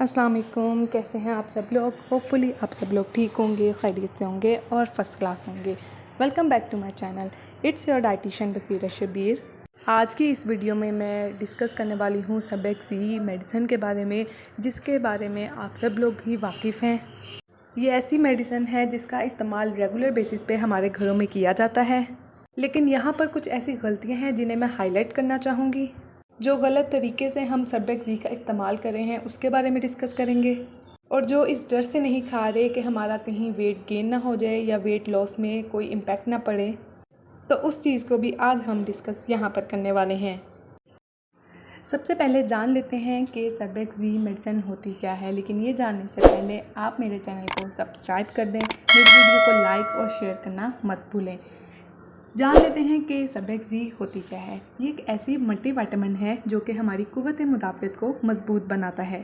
अस्सलाम वालेकुम, कैसे हैं आप सब लोग। होपफुली आप सब लोग ठीक होंगे, खैरियत से होंगे और फर्स्ट क्लास होंगे। Welcome back to my channel, it's your dietitian Basira Shabir. आज की इस वीडियो में मैं डिस्कस करने वाली हूँ सर्बेक्सी मेडिसिन के बारे में, जिसके बारे में आप सब लोग ही वाकिफ़ हैं। ये ऐसी मेडिसिन है जिसका इस्तेमाल रेगुलर बेसिस पे हमारे घरों में किया जाता है, लेकिन यहाँ पर कुछ ऐसी गलतियाँ हैं जिन्हें मैं हाईलाइट करना चाहूँगी। जो गलत तरीके से हम सर्बेक्सी का इस्तेमाल कर रहे हैं उसके बारे में डिस्कस करेंगे, और जो इस डर से नहीं खा रहे कि हमारा कहीं वेट गेन ना हो जाए या वेट लॉस में कोई इम्पैक्ट ना पड़े, तो उस चीज़ को भी आज हम डिस्कस यहाँ पर करने वाले हैं। सबसे पहले जान लेते हैं कि सर्बेक्सी मेडिसिन होती क्या है, लेकिन ये जानने से पहले आप मेरे चैनल को सब्सक्राइब कर दें, मेरी वीडियो को लाइक और शेयर करना मत भूलें। जान लेते हैं कि सर्बेक्सी होती क्या है। ये एक ऐसी मल्टीविटामिन है जो कि हमारी कुव्वत मुदाफ़त को मजबूत बनाता है।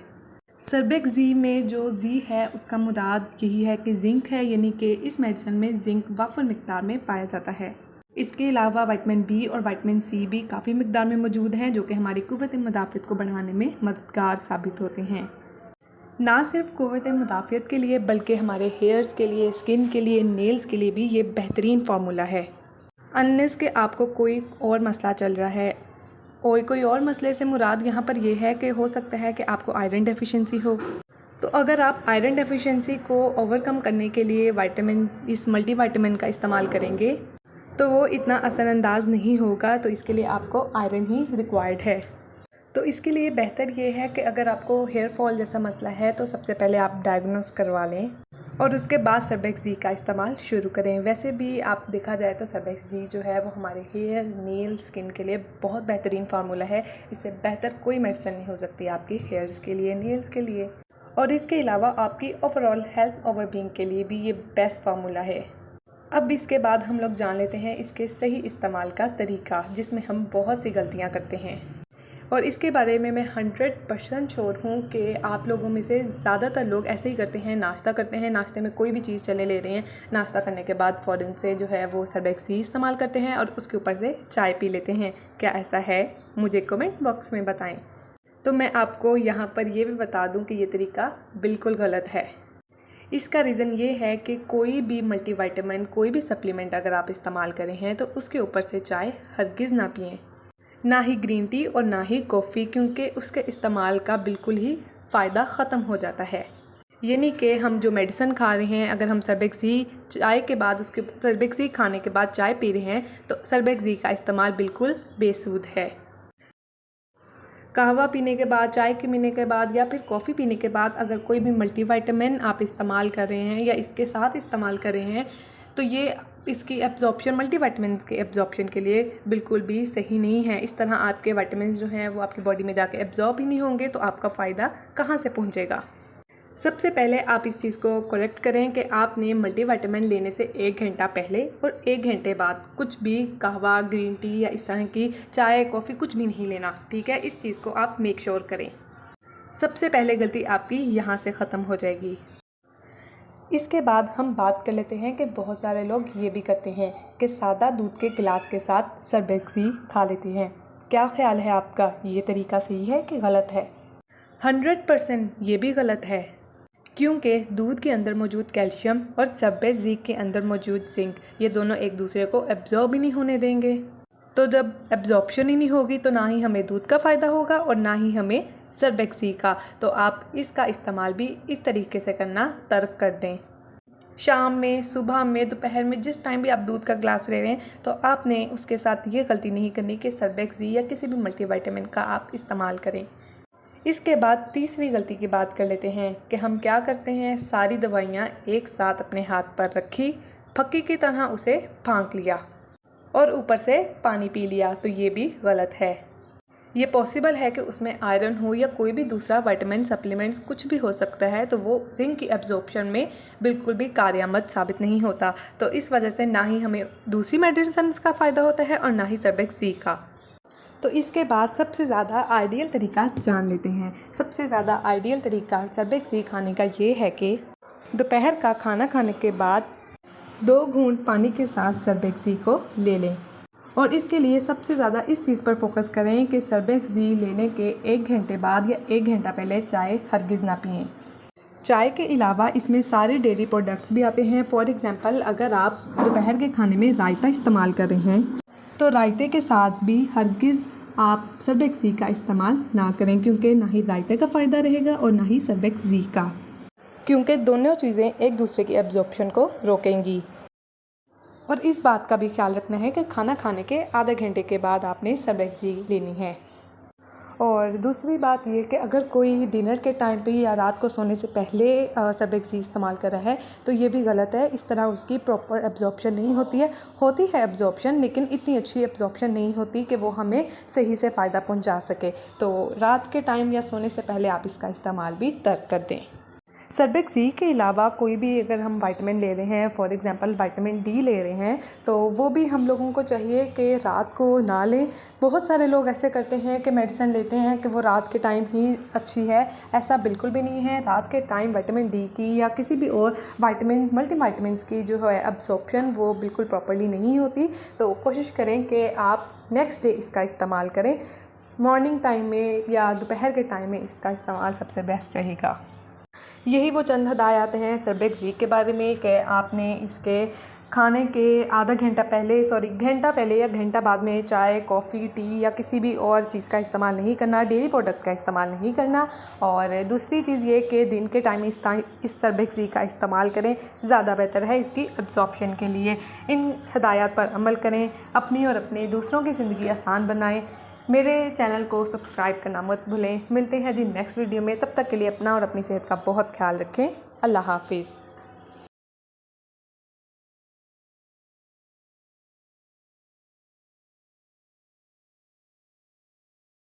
सर्बेक्सी में जो जी है उसका मुराद यही है कि जिंक है, यानी कि इस मेडिसिन में जिंक वाफर मिकदार में पाया जाता है। इसके अलावा विटामिन बी और विटामिन सी भी काफ़ी मिकदार में मौजूद हैं, जो कि हमारी कुव्वत मुदाफ़त को बढ़ाने में मददगार साबित होते हैं। ना सिर्फ कुव्वत मुदाफ़त के लिए बल्कि हमारे हेयर्स के लिए, स्किन के लिए, नेल्स के लिए भी ये बेहतरीन फार्मूला है। अनलेस कि आपको कोई और मसला चल रहा है, और कोई और मसले से मुराद यहाँ पर यह है कि हो सकता है कि आपको आयरन डेफिशिएंसी हो। तो अगर आप आयरन डेफिशिएंसी को ओवरकम करने के लिए इस मल्टीविटामिन का इस्तेमाल करेंगे तो वो इतना असरअंदाज नहीं होगा, तो इसके लिए आपको आयरन ही रिक्वायर्ड है। तो इसके लिए बेहतर ये है कि अगर आपको हेयर फॉल जैसा मसला है तो सबसे पहले आप डायग्नोस करवा लें और उसके बाद सर्बेक्सी का इस्तेमाल शुरू करें। वैसे भी आप देखा जाए तो सर्बेक्सी जो है वो हमारे हेयर, नेल, स्किन के लिए बहुत बेहतरीन फार्मूला है। इससे बेहतर कोई मेडिसिन नहीं हो सकती आपकी हेयर्स के लिए, नेल्स के लिए, और इसके अलावा आपकी ओवरऑल हेल्थ ओवर बीइंग के लिए भी ये बेस्ट फार्मूला है। अब इसके बाद हम लोग जान लेते हैं इसके सही इस्तेमाल का तरीका, जिसमें हम बहुत सी गलतियाँ करते हैं, और इसके बारे में मैं 100% श्योर हूँ कि आप लोगों में से ज़्यादातर लोग ऐसे ही करते हैं। नाश्ता करते हैं, नाश्ते में कोई भी चीज़ चले ले रहे हैं, नाश्ता करने के बाद फ़ौरन से जो है वो सर्बेक्सी इस्तेमाल करते हैं और उसके ऊपर से चाय पी लेते हैं। क्या ऐसा है? मुझे कमेंट बॉक्स में बताएं। तो मैं आपको यहाँ पर ये भी बता दूँ कि ये तरीका बिल्कुल गलत है। इसका रीज़न ये है कि कोई भी मल्टीविटामिन, कोई भी सप्लीमेंट अगर आप इस्तेमाल करें हैं तो उसके ऊपर से चाय हरगिज़ ना पिएँ, ना ही ग्रीन टी और ना ही कॉफ़ी, क्योंकि उसके इस्तेमाल का बिल्कुल ही फ़ायदा ख़त्म हो जाता है। यानी कि हम जो मेडिसिन खा रहे हैं, अगर हम सर्बेक्सी खाने के बाद चाय पी रहे हैं तो सर्बेक्सी का इस्तेमाल बिल्कुल बेसूद है। कहवा पीने के बाद, चाय के पीने के बाद या फिर कॉफ़ी पीने के बाद अगर कोई भी मल्टीविटामिन आप इस्तेमाल कर रहे हैं या इसके साथ इस्तेमाल कर रहे हैं तो ये इसकी एब्जॉर्प्शन, मल्टीविटामिन के एब्जॉर्प्शन के लिए बिल्कुल भी सही नहीं है। इस तरह आपके विटामिन जो हैं वो आपकी बॉडी में जाके एब्जॉर्ब ही नहीं होंगे, तो आपका फ़ायदा कहाँ से पहुँचेगा। सबसे पहले आप इस चीज़ को करेक्ट करें कि आपने मल्टीविटामिन लेने से 1 घंटा पहले और 1 घंटे बाद कुछ भी कहवा, ग्रीन टी या इस तरह की चाय, कॉफ़ी कुछ भी नहीं लेना, ठीक है। इस चीज़ को आप मेक श्योर करें। सबसे पहले गलती आपकी यहाँ से ख़त्म हो जाएगी। इसके बाद हम बात कर लेते हैं कि बहुत सारे लोग ये भी करते हैं कि सादा दूध के गिलास के साथ सर्बेक्सी खा लेते हैं। क्या ख्याल है आपका, ये तरीका सही है कि गलत है? 100% ये भी गलत है, क्योंकि दूध के अंदर मौजूद कैल्शियम और सर्बेक्सी के अंदर मौजूद जिंक, ये दोनों एक दूसरे को एब्जॉर्ब ही नहीं होने देंगे। तो जब एब्जॉर्प्शन ही नहीं होगी तो ना ही हमें दूध का फ़ायदा होगा और ना ही हमें सर्बेक्सी का। तो आप इसका इस्तेमाल भी इस तरीके से करना तर्क कर दें। शाम में, सुबह में, दोपहर में, जिस टाइम भी आप दूध का गिलास ले रहे हैं तो आपने उसके साथ ये गलती नहीं करनी कि सर्बेक्सी या किसी भी मल्टीविटामिन का आप इस्तेमाल करें। इसके बाद तीसरी गलती की बात कर लेते हैं कि हम क्या करते हैं, सारी दवाइयाँ एक साथ अपने हाथ पर रखी, फक्की की तरह उसे फांक लिया और ऊपर से पानी पी लिया। तो ये भी गलत है। ये पॉसिबल है कि उसमें आयरन हो या कोई भी दूसरा विटामिन, सप्लीमेंट्स कुछ भी हो सकता है, तो वो जिंक की एब्जॉर्प्शन में बिल्कुल भी कारआमद साबित नहीं होता। तो इस वजह से ना ही हमें दूसरी मेडिसिन का फ़ायदा होता है और ना ही सर्बेक्सी का। तो इसके बाद सबसे ज़्यादा आइडियल तरीका जान लेते हैं। सबसे ज़्यादा आइडियल तरीका सर्बेक्सी खाने का ये है कि दोपहर का खाना खाने के बाद 2 घूंट पानी के साथ सर्बेक्सी को ले लें और इसके लिए सबसे ज़्यादा इस चीज़ पर फोकस करें कि सर्बेक्सी लेने के 1 घंटे बाद या 1 घंटा पहले चाय हरगिज़ ना पिएं। चाय के अलावा इसमें सारे डेयरी प्रोडक्ट्स भी आते हैं। फॉर एग्ज़ाम्पल, अगर आप दोपहर के खाने में रायता इस्तेमाल कर रहे हैं तो रायते के साथ भी हरगिज़ आप सर्बेक्सी का इस्तेमाल ना करें, क्योंकि ना ही रायते का फ़ायदा रहेगा और ना ही सर्बेक्सी का, क्योंकि दोनों चीज़ें एक दूसरे की एब्जॉर्प्शन को रोकेंगी। और इस बात का भी ख्याल रखना है कि खाना खाने के आधे घंटे के बाद आपने सर्बेक्सी लेनी है। और दूसरी बात ये कि अगर कोई डिनर के टाइम पे या रात को सोने से पहले सर्बेक्सी इस्तेमाल कर रहा है तो ये भी गलत है। इस तरह उसकी प्रॉपर एब्जॉर्प्शन नहीं होती है एब्जॉर्प्शन, लेकिन इतनी अच्छी एब्जॉर्प्शन नहीं होती कि वो हमें सही से फ़ायदा पहुंचा सके। तो रात के टाइम या सोने से पहले आप इसका इस्तेमाल भी तर्क कर दें। सर्बेक्सी के अलावा कोई भी अगर हम विटामिन ले रहे हैं, फॉर एग्ज़ाम्पल विटामिन डी ले रहे हैं, तो वो भी हम लोगों को चाहिए कि रात को ना लें। बहुत सारे लोग ऐसे करते हैं कि मेडिसिन लेते हैं कि वो रात के टाइम ही अच्छी है। ऐसा बिल्कुल भी नहीं है। रात के टाइम विटामिन डी की या किसी भी और विटामिन मल्टीविटामिन्स की जो है एब्जॉर्प्शन वो बिल्कुल प्रॉपर्ली नहीं होती। तो कोशिश करें कि आप नेक्स्ट डे इसका इस्तेमाल करें। मॉर्निंग टाइम में या दोपहर के टाइम में इसका इस्तेमाल सबसे बेस्ट रहेगा। यही वो चंद हदायत हैं सर्बेक्सी के बारे में कि आपने इसके खाने के घंटा पहले या घंटा बाद में चाय, कॉफ़ी, टी या किसी भी और चीज़ का इस्तेमाल नहीं करना, डेयरी प्रोडक्ट का इस्तेमाल नहीं करना। और दूसरी चीज़ ये कि दिन के टाइम इस सर्बेक्सी का इस्तेमाल करें, ज़्यादा बेहतर है इसकी एब्जॉर्प्शन के लिए। इन हदायत पर अमल करें, अपनी और अपने दूसरों की ज़िंदगी आसान बनाएं। मेरे चैनल को सब्सक्राइब करना मत भूलें। मिलते हैं जी नेक्स्ट वीडियो में। तब तक के लिए अपना और अपनी सेहत का बहुत ख्याल रखें। अल्लाह हाफिज़।